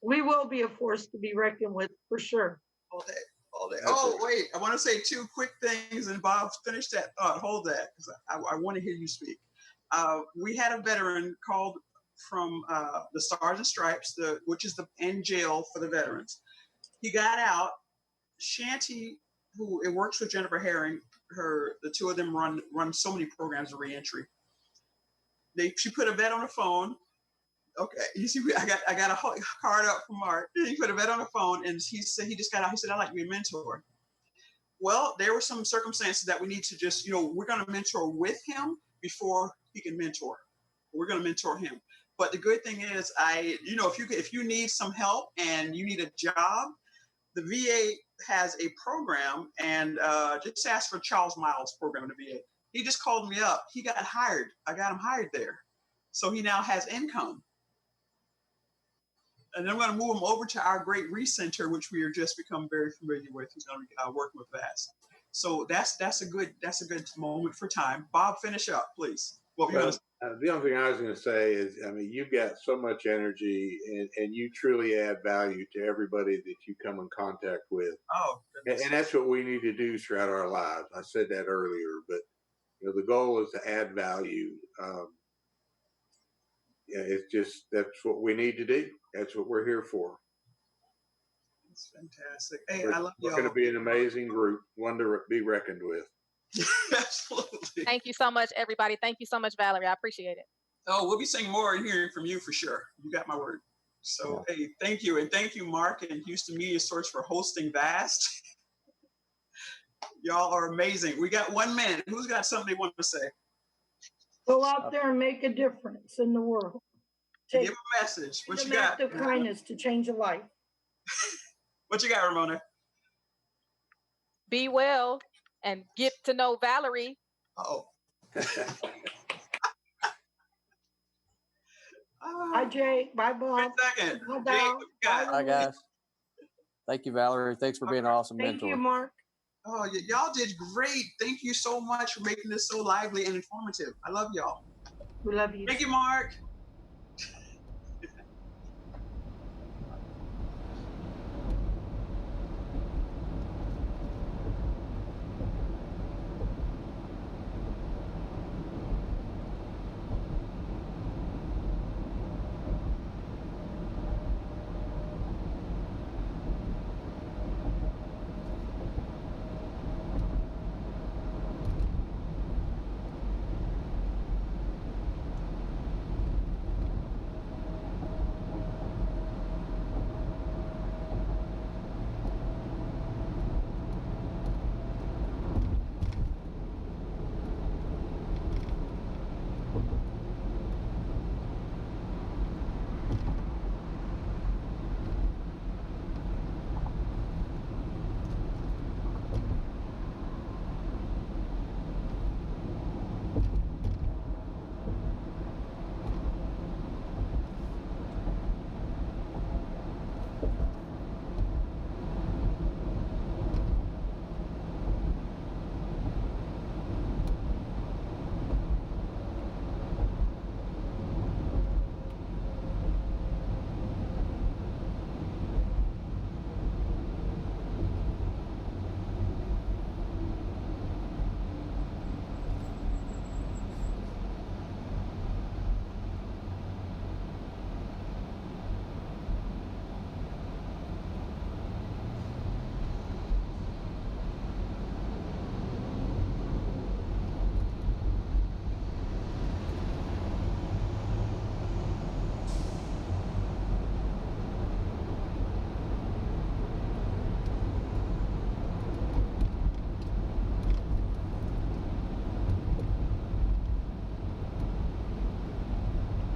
[SPEAKER 2] We will be a force to be reckoned with for sure.
[SPEAKER 1] All day. Oh, wait, I want to say two quick things, and Bob, finish that thought. Hold that, because I want to hear you speak. We had a veteran called from the Stars and Stripes, which is the in jail for the veterans. He got out. Shanty, who it works with Jennifer Herring, the two of them run so many programs of reentry. She put a vet on the phone. Okay, you see, I got a card up from Mark. He put a vet on the phone, and he said he just got out. He said, "I'd like to be a mentor." Well, there were some circumstances that we need to just, we're going to mentor with him before he can mentor. We're going to mentor him. But the good thing is, if you need some help and you need a job, the VA has a program, and just ask for Charles Miles' program in the VA. He just called me up. He got hired. I got him hired there. So he now has income. And then I'm going to move him over to our great recenter, which we are just become very familiar with. He's going to be working with VAST. So that's a good moment for time. Bob, finish up, please.
[SPEAKER 4] The only thing I was going to say is, I mean, you've got so much energy, and you truly add value to everybody that you come in contact with.
[SPEAKER 1] Oh, goodness.
[SPEAKER 4] And that's what we need to do throughout our lives. I said that earlier, but the goal is to add value. Yeah, it's just that's what we need to do. That's what we're here for.
[SPEAKER 1] It's fantastic. Hey,
[SPEAKER 4] We're,
[SPEAKER 1] I love
[SPEAKER 4] we're
[SPEAKER 1] y'all.
[SPEAKER 4] going to be an amazing group, one to be reckoned with.
[SPEAKER 1] Absolutely.
[SPEAKER 5] Thank you so much, everybody. Thank you so much, Valerie. I appreciate it.
[SPEAKER 1] Oh, we'll be seeing more and hearing from you for sure. You got my word. So, hey, thank you. And thank you, Mark and Houston Media Source, for hosting VAST. Y'all are amazing. We got 1 minute. Who's got something they want to say?
[SPEAKER 2] Go out there and make a difference in the world.
[SPEAKER 1] Give a message. What you got?
[SPEAKER 2] Act of kindness to change a life.
[SPEAKER 1] What you got, Ramona?
[SPEAKER 5] Be well and get to know Valerie.
[SPEAKER 1] Uh-oh.
[SPEAKER 2] Bye, Jay. Bye, Bob.
[SPEAKER 1] Second.
[SPEAKER 2] Bye,
[SPEAKER 1] Jay,
[SPEAKER 2] Val.
[SPEAKER 1] what you got?
[SPEAKER 3] Hi, guys. Thank you, Valerie. Thanks for being an awesome
[SPEAKER 2] Thank
[SPEAKER 3] mentor.
[SPEAKER 2] you, Mark.
[SPEAKER 1] Oh, y'all did great. Thank you so much for making this so lively and informative. I love y'all.
[SPEAKER 2] We love you.
[SPEAKER 1] Thank you, Mark.